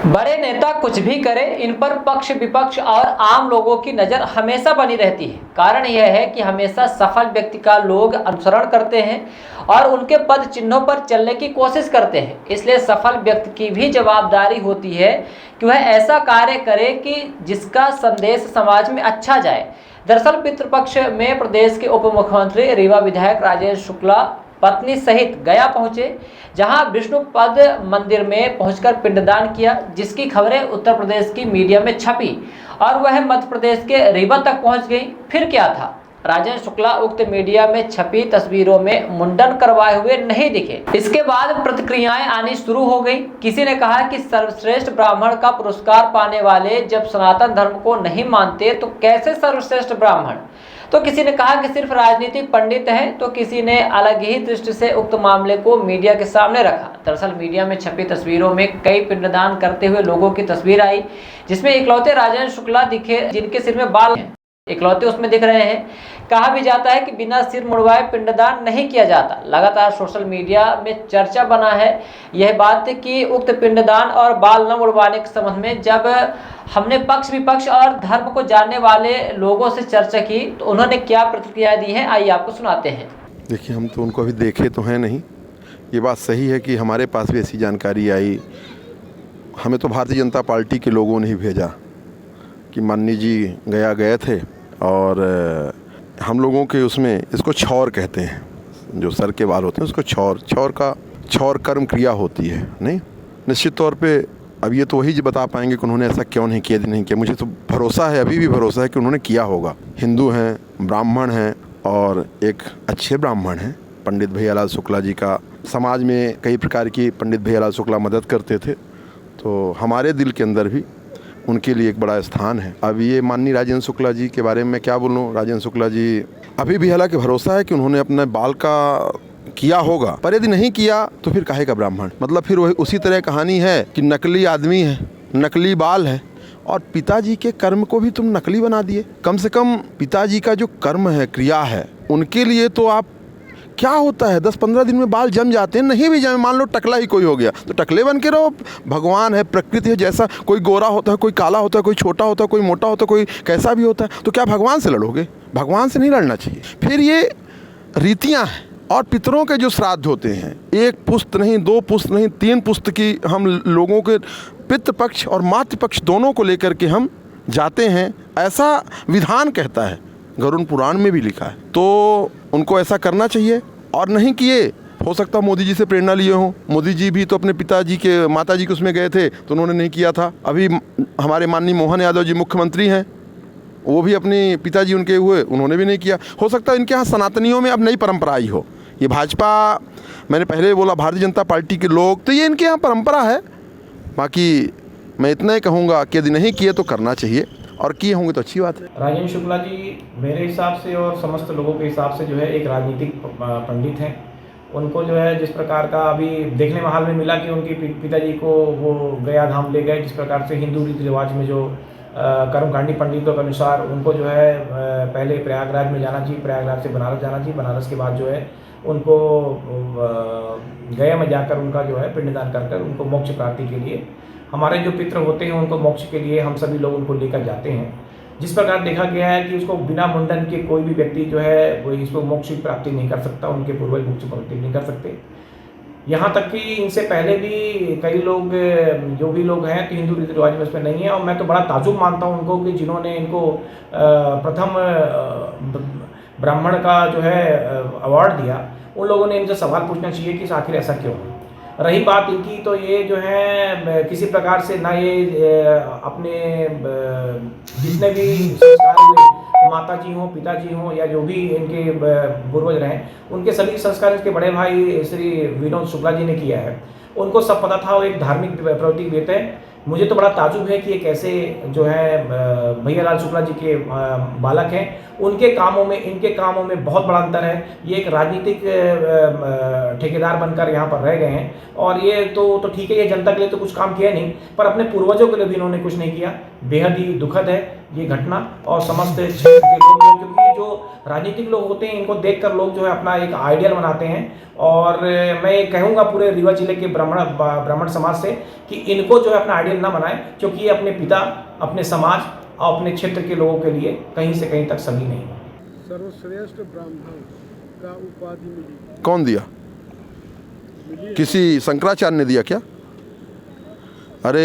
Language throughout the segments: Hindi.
बड़े नेता कुछ भी करें, इन पर पक्ष विपक्ष और आम लोगों की नज़र हमेशा बनी रहती है। कारण यह है कि हमेशा सफल व्यक्ति का लोग अनुसरण करते हैं और उनके पद चिन्हों पर चलने की कोशिश करते हैं। इसलिए सफल व्यक्ति की भी जवाबदारी होती है कि वह ऐसा कार्य करे कि जिसका संदेश समाज में अच्छा जाए। दरअसल पितृपक्ष में प्रदेश के उप मुख्यमंत्री रीवा विधायक राजेंद्र शुक्ला पत्नी सहित गया पहुंचे, जहां विष्णुपद मंदिर में पहुंचकर पिंडदान किया, जिसकी खबरें उत्तर प्रदेश की मीडिया में छपी और वह मध्य प्रदेश के रीवा तक पहुंच गई। फिर क्या था, राजेंद्र शुक्ला उक्त मीडिया में छपी तस्वीरों में मुंडन करवाए हुए नहीं दिखे। इसके बाद प्रतिक्रियाएं आनी शुरू हो गई। किसी ने कहा कि सर्वश्रेष्ठ ब्राह्मण का पुरस्कार पाने वाले जब सनातन धर्म को नहीं मानते तो कैसे सर्वश्रेष्ठ ब्राह्मण। तो किसी ने कहा कि सिर्फ राजनीतिक पंडित हैं, तो किसी ने अलग ही दृष्टि से उक्त मामले को मीडिया के सामने रखा। दरअसल मीडिया में छपी तस्वीरों में कई पिंडदान करते हुए लोगों की तस्वीर आई, जिसमें इकलौते राजेंद्र शुक्ला दिखे जिनके सिर में बाल हैं, इकलौते उसमें दिख रहे हैं। कहा भी जाता है कि बिना सिर मुड़वाए पिंडदान नहीं किया जाता। लगातार सोशल मीडिया में चर्चा बना है यह बात कि उक्त पिंडदान और बाल न मुड़वाने के संबंध में जब हमने पक्ष विपक्ष और धर्म को जानने वाले लोगों से चर्चा की तो उन्होंने क्या प्रतिक्रिया दी है, आइए आपको सुनाते हैं। देखिए, हम तो उनको अभी देखे तो हैं नहीं। ये बात सही है कि हमारे पास भी ऐसी जानकारी आई। हमें तो भारतीय जनता पार्टी के लोगों ने ही भेजा कि माननीय जी गए थे और हम लोगों के उसमें इसको छौर कहते हैं, जो सर के बाल होते हैं उसको छौर कर्म क्रिया होती है। नहीं, निश्चित तौर पे अब ये तो वही बता पाएंगे कि उन्होंने ऐसा क्यों नहीं किया। मुझे तो भरोसा है, अभी भी भरोसा है कि उन्होंने किया होगा। हिंदू हैं, ब्राह्मण हैं और एक अच्छे ब्राह्मण हैं। पंडित भैयालाल शुक्ला जी का समाज में कई प्रकार की पंडित भैयालाल शुक्ला मदद करते थे, तो हमारे दिल के अंदर भी उनके लिए एक बड़ा स्थान है। अब ये माननीय राजेंद्र शुक्ला जी के बारे में मैं क्या बोलूँ। राजेंद्र शुक्ला जी अभी भी हालांकि भरोसा है कि उन्होंने अपने बाल का किया होगा, पर यदि नहीं किया तो फिर काहे का ब्राह्मण। मतलब फिर वही उसी तरह कहानी है कि नकली आदमी है, नकली बाल है और पिताजी के कर्म को भी तुम नकली बना दिए। कम से कम पिताजी का जो कर्म है, क्रिया है, उनके लिए तो आप क्या होता है 10-15 दिन में बाल जम जाते हैं। नहीं भी जमे, मान लो टकला ही कोई हो गया तो टकले बन के रहो। भगवान है, प्रकृति है, जैसा कोई गोरा होता है, कोई काला होता है, कोई छोटा होता है, कोई मोटा होता है, कोई कैसा भी होता है, तो क्या भगवान से लड़ोगे? भगवान से नहीं लड़ना चाहिए। फिर ये रीतियाँ हैं और पितरों के जो श्राद्ध होते हैं, एक पुस्त नहीं, 2 पुस्त नहीं, 3 पुस्त की हम लोगों के पितृपक्ष और मातृपक्ष दोनों को लेकर के हम जाते हैं, ऐसा विधान कहता है, गरुड़ पुराण में भी लिखा है। तो उनको ऐसा करना चाहिए और नहीं किए, हो सकता मोदी जी से प्रेरणा लिए हों। मोदी जी भी तो अपने पिताजी के, माताजी के उसमें गए थे तो उन्होंने नहीं किया था। अभी हमारे माननीय मोहन यादव जी मुख्यमंत्री हैं, वो भी अपने पिताजी उनके हुए, उन्होंने भी नहीं किया। हो सकता है इनके यहाँ सनातनियों में अब नई परंपरा आई हो। ये भाजपा, मैंने पहले बोला भारतीय जनता पार्टी के लोग, तो ये इनके यहाँ परंपरा है। बाकी मैं इतना ही कहूँगा कि यदि नहीं किए तो करना चाहिए और किए होंगे तो अच्छी बात है। राजेंद्र शुक्ला जी मेरे हिसाब से और समस्त लोगों के हिसाब से जो है एक राजनीतिक पंडित हैं। उनको जो है जिस प्रकार का अभी देखने में हाल में मिला कि उनके पिताजी को वो गया धाम ले गए, जिस प्रकार से हिंदू रीति रिवाज में जो कर्मकांडी पंडितों के अनुसार उनको जो है पहले प्रयागराज में जाना चाहिए, प्रयागराज से बनारस जाना चाहिए, बनारस के बाद जो है उनको गया में जाकर उनका जो है पिंडदान कर उनको मोक्ष प्राप्ति के लिए, हमारे जो पितृ होते हैं उनको मोक्ष के लिए हम सभी लोग उनको लेकर जाते हैं। जिस प्रकार देखा गया है कि उसको बिना मुंडन के कोई भी व्यक्ति जो है वो इसको मोक्ष की प्राप्ति नहीं कर सकता, उनके पूर्वज मोक्ष प्राप्ति नहीं कर सकते। यहाँ तक कि इनसे पहले भी कई लोग, जो भी लोग हैं तो हिंदू रीति रिवाज में उसमें नहीं है। और मैं तो बड़ा ताजुब मानता हूँ उनको कि जिन्होंने इनको प्रथम ब्राह्मण का जो है अवार्ड दिया, उन लोगों ने इनसे सवाल पूछना चाहिए कि आखिर ऐसा क्यों है। रही बात इनकी, तो ये जो है किसी प्रकार से ना ये अपने जितने भी संस्कार हुए, माता जी हों, पिताजी हों या जो भी इनके पूर्वज रहे, उनके सभी संस्कार इसके बड़े भाई श्री विनोद शुक्ला जी ने किया है। उनको सब पता था, वो एक धार्मिक प्रवृत्ति भी थे। मुझे तो बड़ा ताजुब है कि ये कैसे जो है भैयालाल शुक्ला जी के बालक हैं, उनके कामों में इनके कामों में बहुत बड़ा अंतर है। ये एक राजनीतिक ठेकेदार बनकर यहाँ पर रह गए हैं और ये तो ठीक है, ये जनता के लिए तो कुछ काम किया नहीं, पर अपने पूर्वजों के लिए भी इन्होंने कुछ नहीं किया। बेहद ही दुखद है ये घटना और समस्त क्षेत्र के लोग, क्योंकि जो जो राजनीतिक लोग होते हैं इनको देखकर लोग जो है अपना एक आइडियल बनाते हैं। और मैं कहूँगा पूरे रीवा जिले के ब्राह्मण समाज से कि इनको जो है अपना आइडियल ना बनाएं, क्योंकि ये अपने पिता, अपने समाज और अपने क्षेत्र के लोगों के लिए कहीं से कहीं तक सही नहीं। सर्वश्रेष्ठ ब्राह्मण का उपाधि मिली, कौन दिया? किसी शंकराचार्य ने दिया क्या? अरे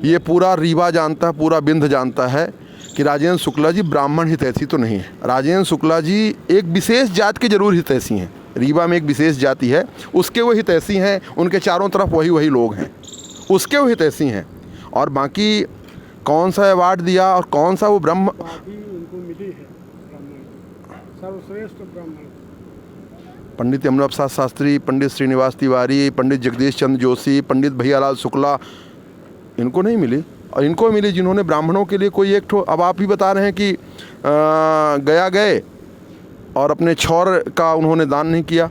ये पूरा रीवा जानता है, पूरा बिंद जानता है कि राजेंद्र शुक्ला जी ब्राह्मण हितैषी तो नहीं है। राजेंद्र शुक्ला जी एक विशेष जात के जरूर हितैषी हैं। रीवा में एक विशेष जाति है, उसके वो हितैषी हैं, उनके चारों तरफ वही लोग हैं, उसके वो हितैषी हैं। और बाकी कौन सा अवार्ड दिया और कौन सा वो ब्रह्म उनको मिली है ब्राह्मण, सर्वश्रेष्ठ ब्राह्मण। पंडित यमुना प्रसाद शास्त्री, पंडित श्रीनिवास तिवारी, पंडित जगदीश चंद्र जोशी, पंडित भैयालाल शुक्ला, इनको नहीं मिली। और इनको मिली जिन्होंने ब्राह्मणों के लिए कोई एक ठो, अब आप ही बता रहे हैं कि गया गए और अपने छौर का उन्होंने दान नहीं किया।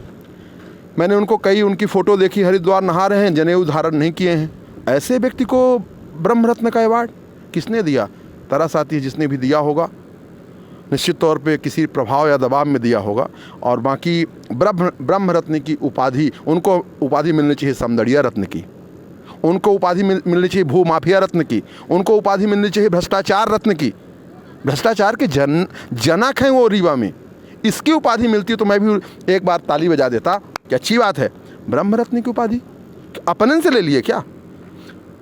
मैंने उनको कई उनकी फ़ोटो देखी, हरिद्वार नहा रहे हैं, जनेऊ धारण नहीं किए हैं। ऐसे व्यक्ति को ब्रह्म रत्न का अवार्ड किसने दिया? तरस आती है जिसने भी दिया होगा, निश्चित तौर पे किसी प्रभाव या दबाव में दिया होगा। और बाकी ब्रह्म रत्न की उपाधि, उनको उपाधि मिलनी चाहिए समदड़िया रत्न की, उनको उपाधि मिलनी चाहिए भूमाफिया रत्न की, उनको उपाधि मिलनी चाहिए भ्रष्टाचार रत्न की। भ्रष्टाचार के जनक हैं वो रीवा में। इसकी उपाधि मिलती तो मैं भी एक बार ताली बजा देता कि अच्छी बात है। ब्रह्म रत्न की उपाधि अपने से ले लिए क्या?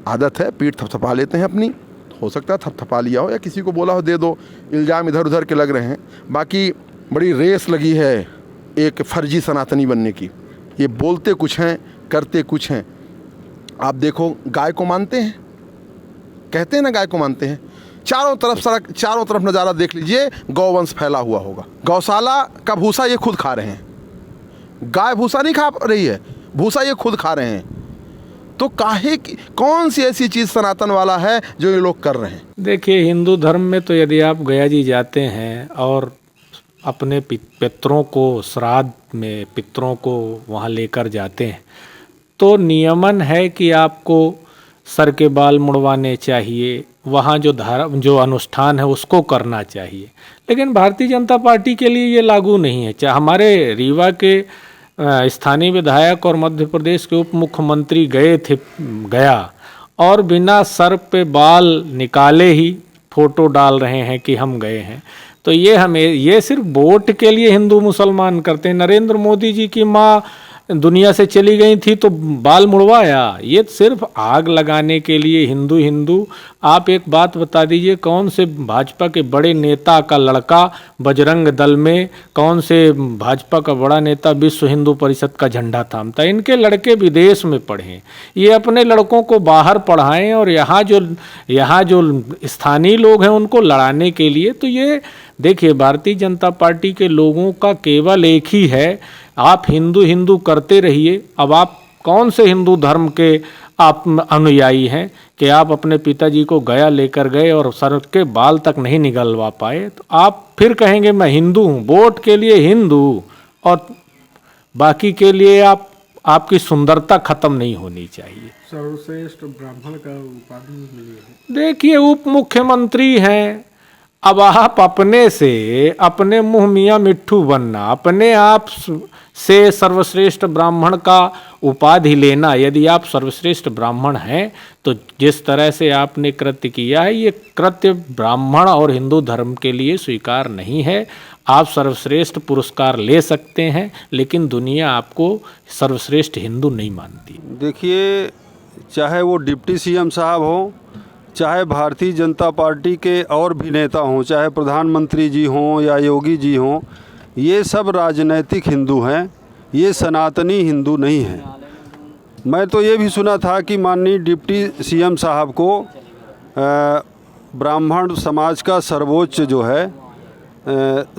आदत है, पीठ थपथपा लेते हैं अपनी, हो सकता है थपथपा लिया हो या किसी को बोला हो दे दो, इल्ज़ाम इधर उधर के लग रहे हैं। बाकी बड़ी रेस लगी है एक फर्जी सनातनी बनने की। ये बोलते कुछ हैं, करते कुछ हैं। आप देखो, गाय को मानते हैं, कहते हैं ना गाय को मानते हैं। चारों तरफ सड़क, चारों तरफ नज़ारा देख लीजिए, गौवंश फैला हुआ होगा। गौशाला का भूसा ये खुद खा रहे हैं, गाय भूसा नहीं खा रही है, भूसा ये खुद खा रहे हैं। तो काहे की कौन सी ऐसी चीज़ सनातन वाला है जो ये लोग कर रहे हैं? देखिए, हिंदू धर्म में तो यदि आप गया जी जाते हैं और अपने पितरों को श्राद्ध में पितरों को वहाँ लेकर जाते हैं तो नियमन है कि आपको सर के बाल मुड़वाने चाहिए, वहाँ जो अनुष्ठान है उसको करना चाहिए। लेकिन भारतीय जनता पार्टी के लिए ये लागू नहीं है। चाहे हमारे रीवा के स्थानीय विधायक और मध्य प्रदेश के उप मुख्यमंत्री गए थे गया और बिना सर पे बाल निकाले ही फोटो डाल रहे हैं कि हम गए हैं। तो ये सिर्फ वोट के लिए हिंदू मुसलमान करते हैं। नरेंद्र मोदी जी की माँ दुनिया से चली गई थी तो बाल मुड़वाया, ये सिर्फ आग लगाने के लिए हिंदू। आप एक बात बता दीजिए, कौन से भाजपा के बड़े नेता का लड़का बजरंग दल में, कौन से भाजपा का बड़ा नेता विश्व हिंदू परिषद का झंडा थामता? इनके लड़के विदेश में पढ़ें, ये अपने लड़कों को बाहर पढ़ाएं और यहाँ जो स्थानीय लोग हैं उनको लड़ाने के लिए। तो ये देखिए, भारतीय जनता पार्टी के लोगों का केवल एक ही है, आप हिंदू करते रहिए। अब आप कौन से हिंदू धर्म के आप अनुयायी हैं कि आप अपने पिताजी को गया लेकर गए और सर के बाल तक नहीं निकलवा पाए? तो आप फिर कहेंगे मैं हिंदू हूँ। वोट के लिए हिंदू और बाकी के लिए आपकी सुंदरता खत्म नहीं होनी चाहिए। सर्वश्रेष्ठ ब्राह्मण का उपाधि मिली है। देखिए, उप मुख्यमंत्री हैं, अब आप अपने मुँह मियाँ मिट्ठू बनना, अपने आप से सर्वश्रेष्ठ ब्राह्मण का उपाधि लेना। यदि आप सर्वश्रेष्ठ ब्राह्मण हैं तो जिस तरह से आपने कृत्य किया है, ये कृत्य ब्राह्मण और हिंदू धर्म के लिए स्वीकार नहीं है। आप सर्वश्रेष्ठ पुरस्कार ले सकते हैं, लेकिन दुनिया आपको सर्वश्रेष्ठ हिंदू नहीं मानती। देखिए, चाहे वो डिप्टी सीएम साहब हों, चाहे भारतीय जनता पार्टी के और भी नेता हों, चाहे प्रधानमंत्री जी हों या योगी जी हों, ये सब राजनैतिक हिंदू हैं, ये सनातनी हिंदू नहीं हैं। मैं तो ये भी सुना था कि माननीय डिप्टी सीएम साहब को ब्राह्मण समाज का सर्वोच्च जो है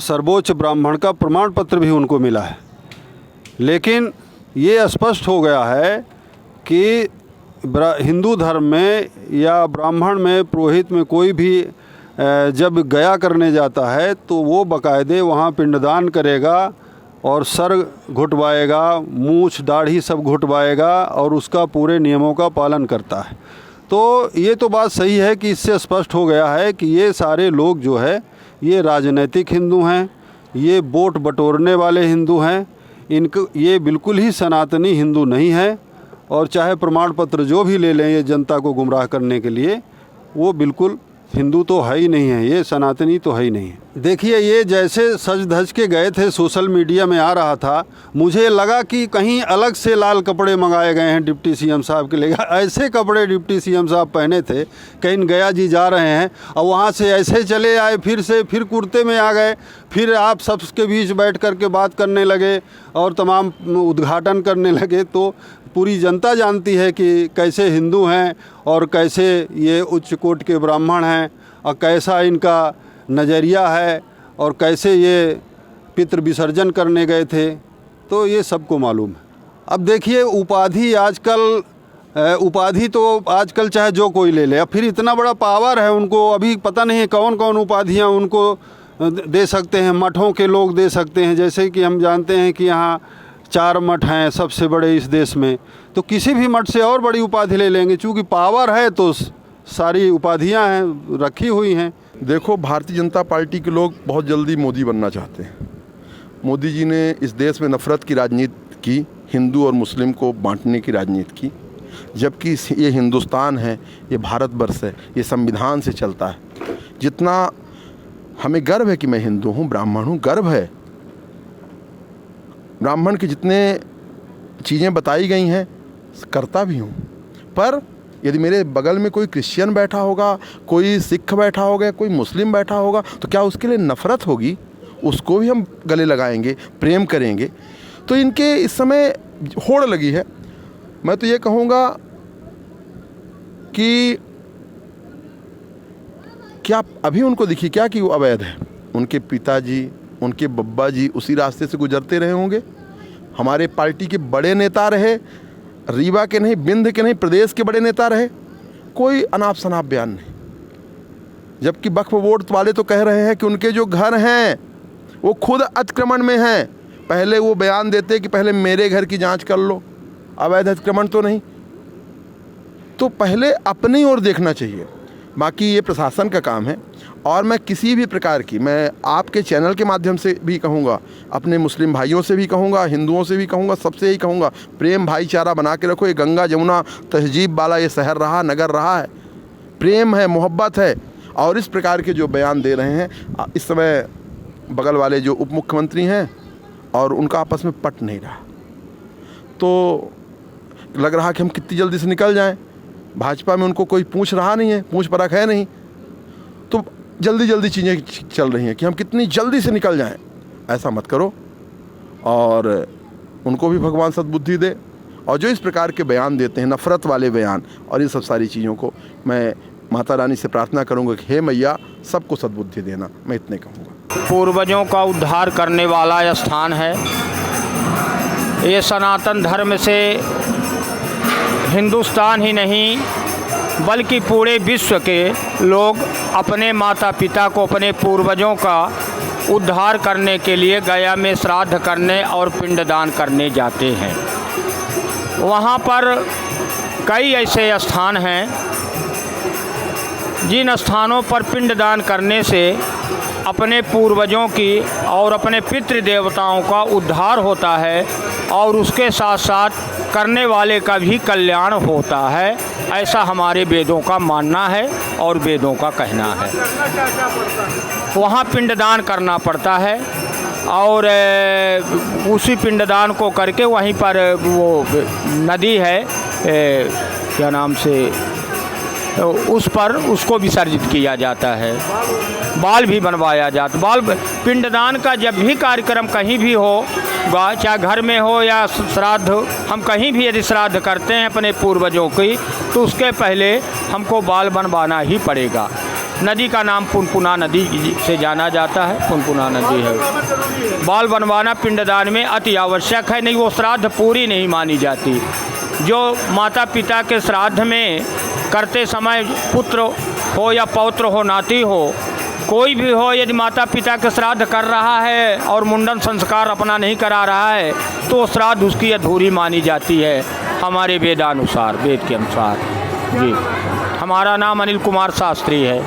सर्वोच्च ब्राह्मण का प्रमाण पत्र भी उनको मिला है। लेकिन ये स्पष्ट हो गया है कि हिंदू धर्म में या ब्राह्मण में, पुरोहित में कोई भी जब गया करने जाता है तो वो बाकायदे वहाँ पिंडदान करेगा और सर घुटवाएगा, मूछ दाढ़ी सब घुटवाएगा और उसका पूरे नियमों का पालन करता है। तो ये तो बात सही है कि इससे स्पष्ट हो गया है कि ये सारे लोग जो है ये राजनैतिक हिंदू हैं, ये वोट बटोरने वाले हिंदू हैं। इनको ये बिल्कुल ही सनातनी हिंदू नहीं है, और चाहे प्रमाण पत्र जो भी ले लें ये जनता को गुमराह करने के लिए, वो बिल्कुल हिंदू तो है ही नहीं है, ये सनातनी तो है ही नहीं है। देखिए, ये जैसे सज धज के गए थे, सोशल मीडिया में आ रहा था, मुझे लगा कि कहीं अलग से लाल कपड़े मंगाए गए हैं डिप्टी सीएम साहब के लिए। ऐसे कपड़े डिप्टी सीएम साहब पहने थे, कहीं गया जी जा रहे हैं और वहाँ से ऐसे चले आए, फिर कुर्ते में आ गए, फिर आप सबके बीच बैठ कर के बात करने लगे और तमाम उद्घाटन करने लगे। तो पूरी जनता जानती है कि कैसे हिंदू हैं और कैसे ये उच्च कोटि के ब्राह्मण हैं और कैसा इनका नज़रिया है और कैसे ये पितृ विसर्जन करने गए थे, तो ये सबको मालूम है। अब देखिए, उपाधि तो आजकल चाहे जो कोई ले ले, अब फिर इतना बड़ा पावर है उनको, अभी पता नहीं है कौन कौन उपाधियाँ उनको दे सकते हैं। मठों के लोग दे सकते हैं, जैसे कि हम जानते हैं कि यहाँ 4 मठ हैं सबसे बड़े इस देश में, तो किसी भी मठ से और बड़ी उपाधि ले लेंगे। चूँकि पावर है तो सारी उपाधियां हैं, रखी हुई हैं। देखो, भारतीय जनता पार्टी के लोग बहुत जल्दी मोदी बनना चाहते हैं। मोदी जी ने इस देश में नफ़रत की राजनीति की, हिंदू और मुस्लिम को बांटने की राजनीति की, जबकि ये हिंदुस्तान है, ये भारतवर्ष है, ये संविधान से चलता है। जितना हमें गर्व है कि मैं हिंदू हूँ, ब्राह्मण हूँ, गर्व है। ब्राह्मण की जितने चीज़ें बताई गई हैं करता भी हूँ, पर यदि मेरे बगल में कोई क्रिश्चियन बैठा होगा, कोई सिख बैठा होगा, कोई मुस्लिम बैठा होगा, तो क्या उसके लिए नफ़रत होगी? उसको भी हम गले लगाएंगे, प्रेम करेंगे। तो इनके इस समय होड़ लगी है। मैं तो ये कहूँगा कि क्या अभी उनको दिखी क्या कि वो अवैध है? उनके पिताजी, उनके बब्बा जी उसी रास्ते से गुजरते रहे होंगे। हमारे पार्टी के बड़े नेता रहे, रीवा के नहीं, बिंद के नहीं, प्रदेश के बड़े नेता रहे, कोई अनाप शनाप बयान नहीं। जबकि वक्फ बोर्ड वाले तो कह रहे हैं कि उनके जो घर हैं वो खुद अतिक्रमण में हैं। पहले वो बयान देते कि पहले मेरे घर की जांच कर लो, अवैध अतिक्रमण तो नहीं। तो पहले अपनी ओर देखना चाहिए, बाकी ये प्रशासन का काम है। और मैं किसी भी प्रकार की, मैं आपके चैनल के माध्यम से भी कहूँगा, अपने मुस्लिम भाइयों से भी कहूँगा, हिंदुओं से भी कहूँगा, सबसे यही कहूँगा, प्रेम भाईचारा बना के रखो। ये गंगा जमुना तहजीब वाला ये शहर रहा, नगर रहा है, प्रेम है, मोहब्बत है। और इस प्रकार के जो बयान दे रहे हैं इस समय, बगल वाले जो उप मुख्यमंत्री हैं और उनका आपस में पट नहीं रहा, तो लग रहा कि हम कितनी जल्दी से निकल जाएं। भाजपा में उनको कोई पूछ रहा नहीं है, पूछ परख है नहीं, तो जल्दी जल्दी चीज़ें चल रही हैं कि हम कितनी जल्दी से निकल जाएं। ऐसा मत करो, और उनको भी भगवान सद्बुद्धि दे। और जो इस प्रकार के बयान देते हैं, नफ़रत वाले बयान और ये सब सारी चीज़ों को, मैं माता रानी से प्रार्थना करूँगा कि हे मैया सबको सद्बुद्धि देना, मैं इतने कहूँगा। पूर्वजों का उद्धार करने वाला स्थान है ये। सनातन धर्म से हिंदुस्तान ही नहीं बल्कि पूरे विश्व के लोग अपने माता पिता को, अपने पूर्वजों का उद्धार करने के लिए गया में श्राद्ध करने और पिंडदान करने जाते हैं। वहाँ पर कई ऐसे स्थान हैं जिन स्थानों पर पिंडदान करने से अपने पूर्वजों की और अपने पितृ देवताओं का उद्धार होता है और उसके साथ साथ करने वाले का भी कल्याण होता है। ऐसा हमारे वेदों का मानना है और वेदों का कहना है। वहाँ पिंडदान करना पड़ता है और उसी पिंडदान को करके वहीं पर वो नदी है, क्या नाम से, उस पर उसको विसर्जित किया जाता है। बाल भी बनवाया जाता। बाल पिंडदान का जब भी कार्यक्रम कहीं भी हो, चाहे घर में हो या श्राद्ध, हम कहीं भी यदि श्राद्ध करते हैं अपने पूर्वजों की, तो उसके पहले हमको बाल बनवाना ही पड़ेगा। नदी का नाम पुनपुना नदी से जाना जाता है, पुनपुना नदी है। बाल बनवाना पिंडदान में अति आवश्यक है, नहीं वो श्राद्ध पूरी नहीं मानी जाती। जो माता पिता के श्राद्ध में करते समय पुत्र हो या पौत्र हो, नाती हो, कोई भी हो, यदि माता पिता के श्राद्ध कर रहा है और मुंडन संस्कार अपना नहीं करा रहा है तो श्राद्ध उसकी अधूरी मानी जाती है हमारे वेदानुसार, वेद के अनुसार। जी, हमारा नाम अनिल कुमार शास्त्री है।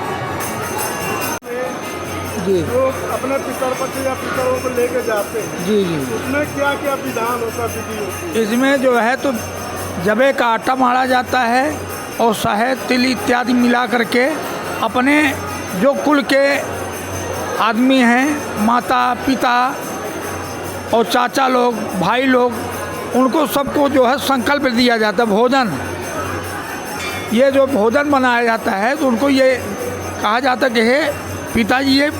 जी, जो अपने पितर पक्ष या पितरों को लेके जाते हैं जी जी, उसमें क्या क्या विधान होता है, विधि होती है? इसमें जो है तो जबे का आटा मारा जाता है और शहद तिल इत्यादि मिला करके अपने जो कुल के आदमी हैं, माता पिता और चाचा लोग, भाई लोग, उनको सबको जो है संकल्प दिया जाता है भोजन। ये जो भोजन बनाया जाता है तो उनको ये कहा जाता है कि हे पिताजी, ये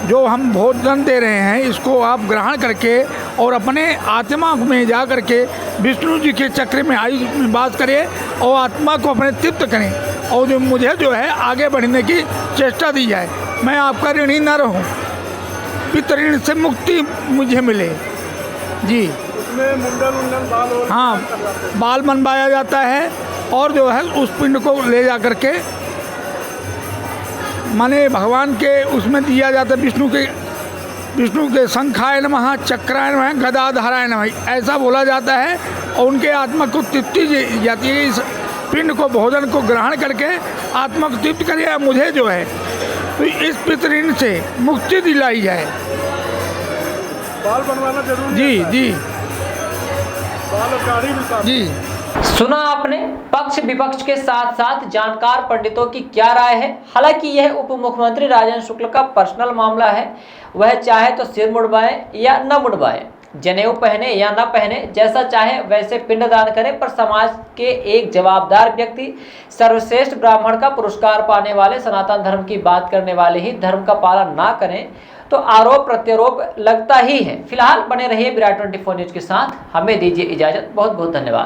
जो हम भोजन दे रहे हैं इसको आप ग्रहण करके और अपने आत्मा में जा करके विष्णु जी के चक्र में आयु में वास करें और आत्मा को अपने तृप्त करें और जो मुझे जो है आगे बढ़ने की चेष्टा दी जाए, मैं आपका ऋणी न रहूं, पितृऋण से मुक्ति मुझे मिले जी। उसमें मुंडन बाल और हाँ, बाल बनवाया जाता है और जो है उस पिंड को ले जा करके माने भगवान के उसमें दिया जाता है, विष्णु के शंखाय नमः, चक्राय नमः, गदाधाराय नमः, ऐसा बोला जाता है और उनके आत्मा को तृप्ति जाती है। इस पिंड को भोजन को ग्रहण करके आत्मा को तृप्त करिए, मुझे जो है तो इस पितृऋण से मुक्ति दिलाई जाए। बाल बनवाना जरूरी जी जी, बाल और दाढ़ी भी जी। सुना आपने पक्ष विपक्ष के साथ साथ जानकार पंडितों की क्या राय है। हालांकि यह उप मुख्यमंत्री राजेंद्र शुक्ल का पर्सनल मामला है, वह चाहे तो सिर मुड़वाए या न मुड़वाए, जनेऊ पहने या न पहने, जैसा चाहे वैसे पिंडदान करें, पर समाज के एक जवाबदार व्यक्ति, सर्वश्रेष्ठ ब्राह्मण का पुरस्कार पाने वाले, सनातन धर्म की बात करने वाले ही धर्म का पालन ना करें तो आरोप प्रत्यारोप लगता ही है। फिलहाल बने रहिए विराट 24 न्यूज के साथ, हमें दीजिए इजाजत। बहुत बहुत धन्यवाद।